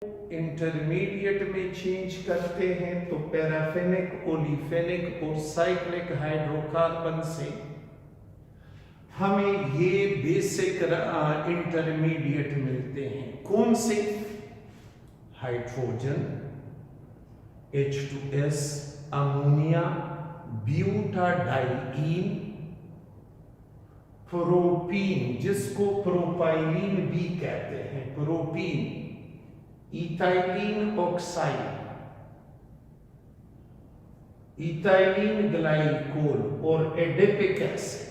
Intermediate में change करते हैं तो पैराफेनिक, ओलिफेनिक और साइक्लिक हाइड्रोकार्बन से हमें ये बेसिक इंटरमीडिएट मिलते हैं। कौन से? हाइड्रोजन, H2S, अमोनिया, ब्यूटाडाइईन, प्रोपीन जिसको प्रोपाइलीन भी कहते हैं, propene, ethylene oxide, ethylene glycol और एडिपिक एसिड।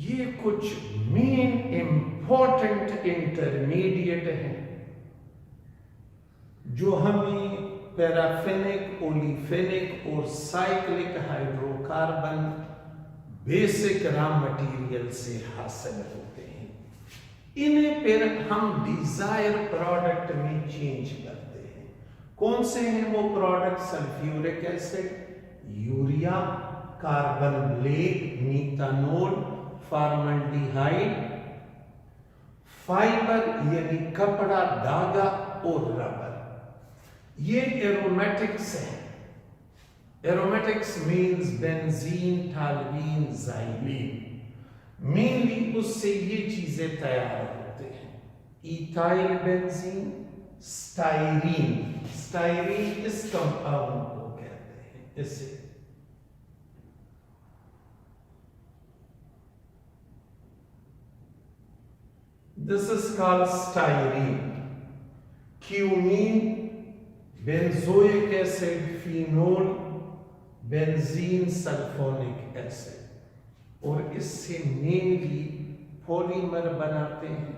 ये कुछ मेन इंपॉर्टेंट इंटरमीडिएट हैं जो हमें पैराफेनिक, ओलिफेनिक और cyclic hydrocarbon basic raw material से हासिल होते हैं। इन्हें फिर हम डिजायर प्रोडक्ट में चेंज करते हैं। कौन से हैं वो product? Sulphuric acid, urea, carbon black, methanol, formaldehyde, fibre यानी कपड़ा, धागा और रबर। ये एरोमेटिक्स हैं। Aromatics means benzene, toluene, xylene। Mainly उससे ये चीजें तैयार होते हैं। इथाइल बेंजीन, स्टाइरीन, स्टाइरीन इस कंपाउंड को कहते हैं। इसे this is called styrene. Cumene, benzoic acid, phenol, benzene sulphonic acid. और इससे मेनली पॉलीमर बनाते हैं,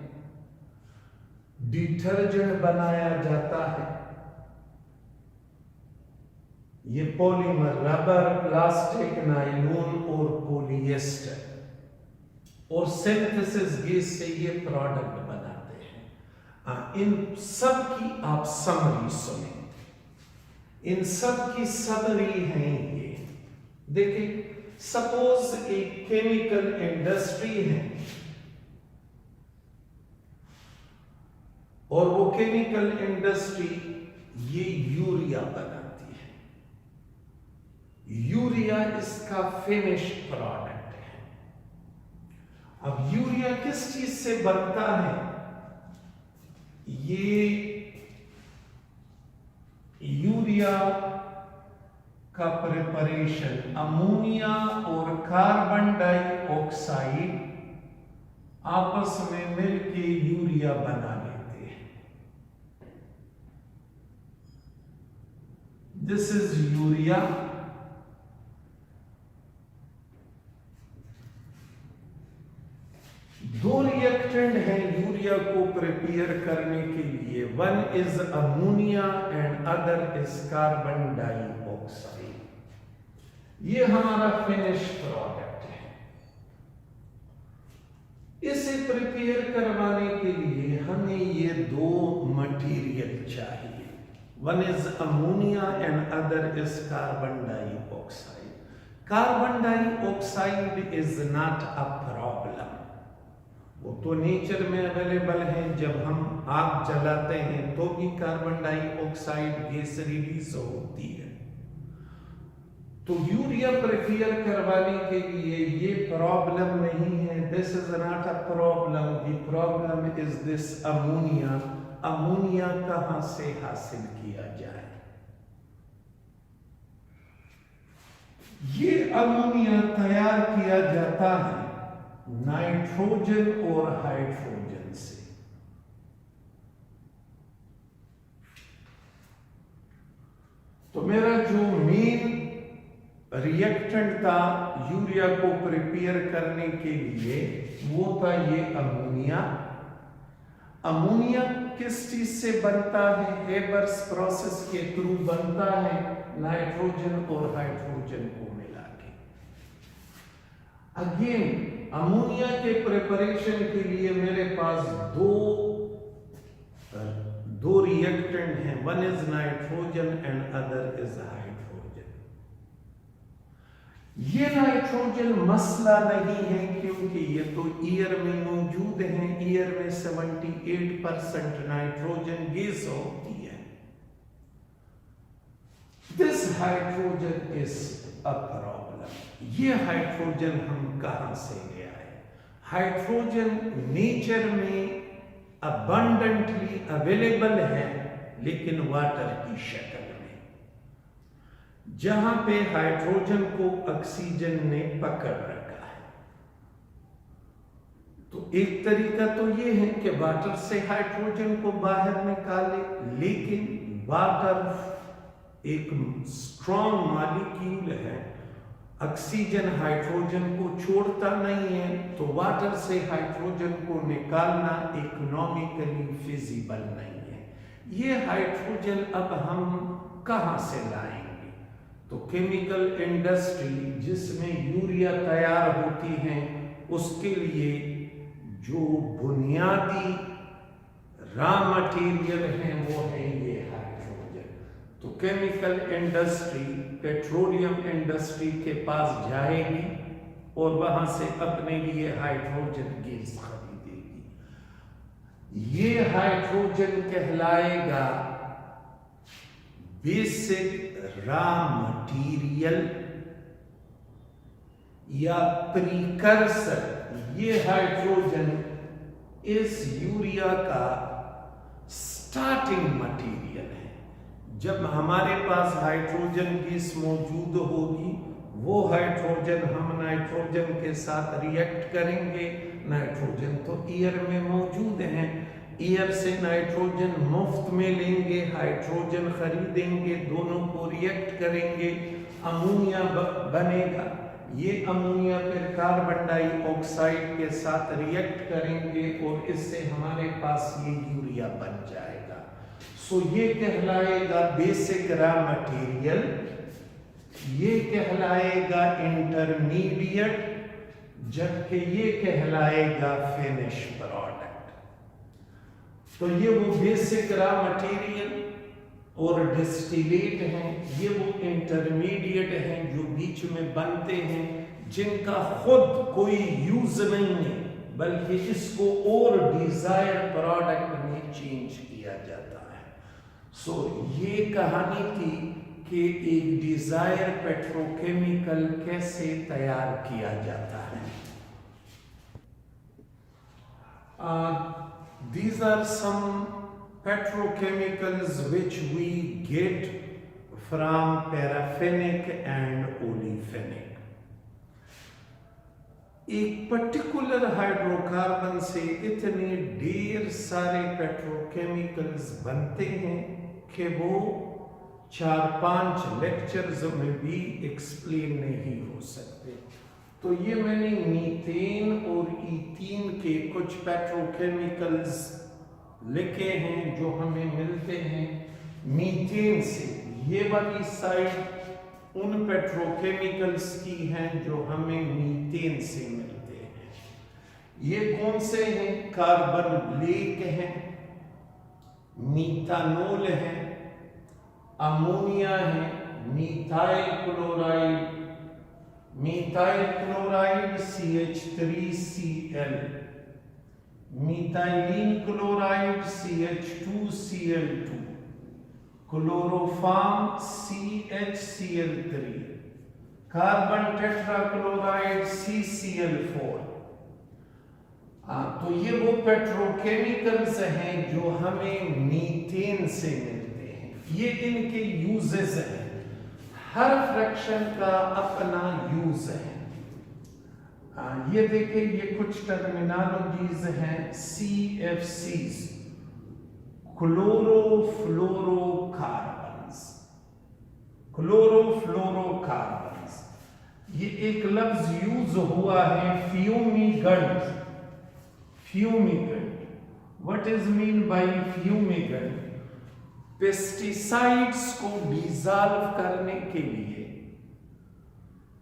डिटर्जेंट बनाया जाता है। ये पॉलीमर रबर, प्लास्टिक, नायलॉन और पॉलिएस्टर और सिंथेसिस गैस से ये प्रोडक्ट बनाते हैं। इन सब की आप समरी सुने। इन सब की समरी है ये। देखिए, सपोज एक केमिकल इंडस्ट्री है और वो केमिकल इंडस्ट्री ये यूरिया बनाती है। यूरिया इसका फिनिश्ड प्रोडक्ट है। अब यूरिया किस चीज से बनता है? ये यूरिया का प्रिपरेशन अमोनिया और कार्बन डाइऑक्साइड आपस में मिलकर यूरिया बना लेते हैं। This is urea. दो रिएक्टेंट हैं यूरिया को प्रिपेयर करने के लिए। One is ammonia and other is carbon dioxide. ये हमारा फिनिश प्रोडक्ट है। इसे प्रिपेयर करवाने के लिए हमें ये दो मटेरियल चाहिए। One is ammonia and other is carbon dioxide. Carbon dioxide is not a problem. वो तो नेचर में अवेलेबल है। जब हम आग जलाते हैं तो भी कार्बन डाइऑक्साइड गैस रिलीज होती है। तो यूरिया प्रिपेयर करवाने के लिए ये प्रॉब्लम नहीं है। This is not a problem. The problem is this ammonia. Ammonia कहां से हासिल किया जाए? ये अमोनिया तैयार किया जाता है नाइट्रोजन और हाइड्रोजन से। तो मेरा जो मेन रिएक्टेंट था यूरिया को प्रिपेयर करने के लिए वो था ये अमोनिया। अमोनिया किस चीज से बनता है? हेबर्स प्रोसेस के थ्रू बनता है, नाइट्रोजन और हाइड्रोजन को मिला के। अगेन अमोनिया के प्रिपरेशन के लिए मेरे पास दो रिएक्टेंट हैं। One is nitrogen and other is hydrogen. ये नाइट्रोजन मसला नहीं है क्योंकि ये तो ईयर में मौजूद है। ईयर में 78% नाइट्रोजन गैस होती है। This hydrogen is a problem. ये हाइड्रोजन हम कहां से ले आए? हाइड्रोजन नेचर में अबंडेंटली अवेलेबल है, लेकिन वाटर की शक्ल में। जहां पे हाइड्रोजन को ऑक्सीजन ने पकड़ रखा है, तो एक तरीका तो ये है कि वाटर से हाइड्रोजन को बाहर निकाले, लेकिन वाटर एक स्ट्रॉन्ग मॉलिक्यूल है, ऑक्सीजन हाइड्रोजन को छोड़ता नहीं है, तो वाटर से हाइड्रोजन को निकालना इकोनॉमिकली फिजिबल नहीं है। ये हाइड्रोजन अब हम कहां से लाएंगे? तो केमिकल इंडस्ट्री जिसमें यूरिया तैयार होती है, उसके लिए जो बुनियादी रॉ मटेरियल है वो है ये हाइड्रोजन। तो केमिकल इंडस्ट्री पेट्रोलियम इंडस्ट्री के पास जाएगी और वहां से अपने लिए हाइड्रोजन गैस खरीदेगी। ये हाइड्रोजन कहलाएगा बेसिक रॉ मटेरियल या प्रीकर्सर। ये हाइड्रोजन इस यूरिया का स्टार्टिंग मटेरियल है। जब हमारे पास हाइड्रोजन गैस मौजूद होगी, वो हाइड्रोजन हम नाइट्रोजन के साथ रिएक्ट करेंगे। नाइट्रोजन तो एयर में मौजूद है, एयर से नाइट्रोजन मुफ्त में लेंगे, हाइड्रोजन खरीदेंगे, दोनों को रिएक्ट करेंगे, अमोनिया बनेगा। ये अमोनिया फिर कार्बन डाइऑक्साइड के साथ रिएक्ट करेंगे और इससे हमारे पास ये यूरिया बन जाएगा। सो ये कहलाएगा बेसिक रॉ मटेरियल, ये कहलाएगा इंटरमीडिएट, जबकि ये कहलाएगा फिनिश प्रोडक्ट। तो ये वो बेसिक रॉ मटेरियल और डिस्टिलेट हैं, ये वो इंटरमीडिएट हैं जो बीच में बनते हैं, जिनका खुद कोई यूज नहीं है, बल्कि इसको और डिजायर प्रोडक्ट में चेंज किया जाता है। सो ये कहानी थी कि एक डिजायर पेट्रोकेमिकल कैसे तैयार किया जाता है। These are some petrochemicals which we get from paraffinic and olefinic. एक पर्टिकुलर हाइड्रोकार्बन से इतने ढेर सारे पेट्रोकेमिकल्स बनते हैं कि वो 4-5 लेक्चर्स में भी एक्सप्लेन नहीं हो सकते। तो ये मैंने मीथेन और ईथीन के कुछ पेट्रोकेमिकल्स लिखे हैं जो हमें मिलते हैं मीथेन से। ये वाली साइड उन पेट्रोकेमिकल्स की हैं जो हमें मीथेन से मिलते हैं। ये कौन से हैं? कार्बन ब्लैक है, मीथानोल है, अमोनिया है, methyl chloride CH3Cl, methylene chloride CH2Cl2, chloroform CHCl3, carbon tetrachloride CCl4। तो ये वो पेट्रोकेमिकल्स हैं जो हमें मीथेन से मिलते हैं। ये इनके यूजेस हैं, हर फ्रैक्शन का अपना यूज है। ये देखिए, ये कुछ टर्मिनोलॉजीज हैं CFCs, क्लोरोफ्लोरोकार्बन्स। ये एक लफ्ज यूज हुआ है fumigant. What is mean by fumigant? Pesticides को डिसॉल्व करने के लिए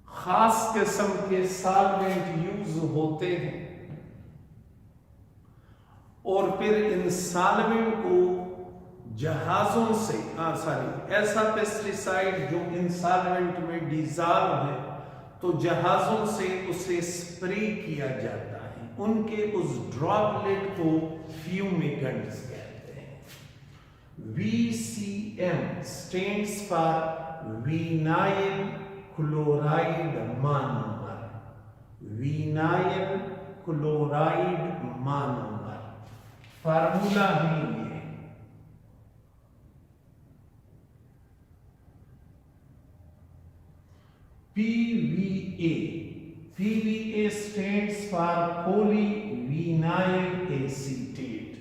खास किस्म के सॉल्वेंट यूज होते हैं और फिर इन सॉल्वेंट को जहाजों से ऐसा पेस्टिसाइड जो इन सॉल्वेंट में डिसॉल्व है, तो जहाजों से उसे स्प्रे किया जाता है, उनके उस ड्रॉपलेट को फ्यूमिगेंट्स कहते हैं। VCM stands for vinyl chloride monomer. Vinyl chloride monomer formula है ये। PVA stands for polyvinyl acetate।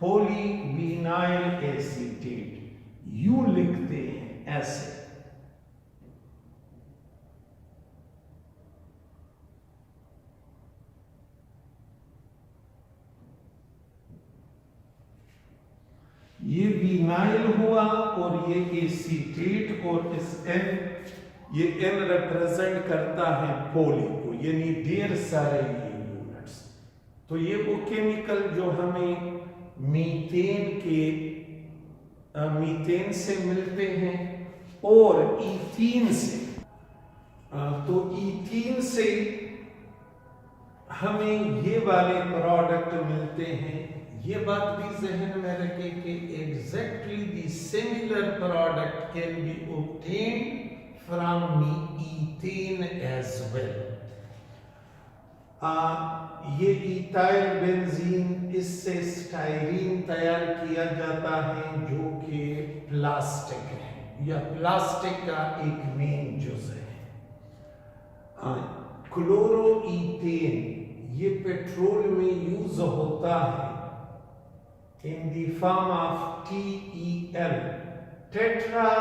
polyvinyl acetate यूं लिखते हैं ऐसे। ये विनाइल हुआ और ये एसीटेट, और इस ये N रिप्रेजेंट करता है पोली को, यानी ढेर सारे ये यूनिट्स। तो ये वो केमिकल जो हमें मीथेन से मिलते हैं और ईथीन से। तो ईथीन से हमें ये वाले प्रोडक्ट मिलते हैं। ये बात भी जहन में रखें कि exactly the similar product can be obtained from ethane as well। ये इथाइल बेंजीन, इससे स्टाइरीन तैयार किया जाता है जो कि प्लास्टिक है या प्लास्टिक का एक मेन जुज़ है। क्लोरोईथेन ये पेट्रोल में यूज होता है in the form of TEL, tetra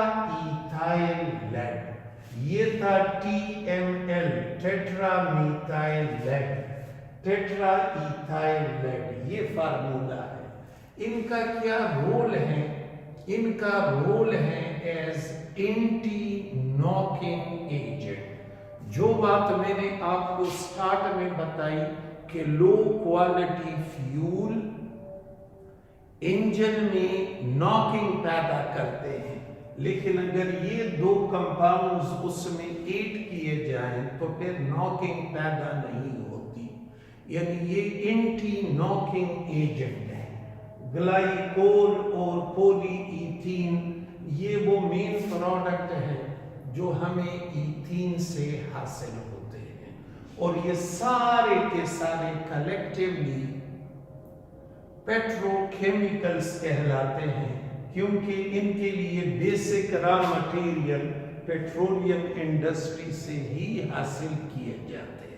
ethyl lead. ये था TML, tetra methyl lead, tetra ethyl lead, ये फार्मूला है। इनका क्या रोल है? इनका रोल है एज एंटी नॉकिंग एजेंट। जो बात मैंने आपको स्टार्ट में बताई कि लो क्वालिटी फ्यूल इंजन में नॉकिंग पैदा करते हैं, लेकिन अगर ये दो कंपाउंड्स उसमें ऐड किए जाएं तो फिर नॉकिंग पैदा नहीं होती। यानी ये एंटी नॉकिंग एजेंट है। ग्लाइकोल और पॉलीईथीन ये वो मेन प्रोडक्ट है जो हमें ईथीन से हासिल होते हैं, और ये सारे के सारे कलेक्टिवली पेट्रोकेमिकल्स कहलाते हैं, क्योंकि इनके लिए basic raw material petroleum industry से ही हासिल किए जाते हैं।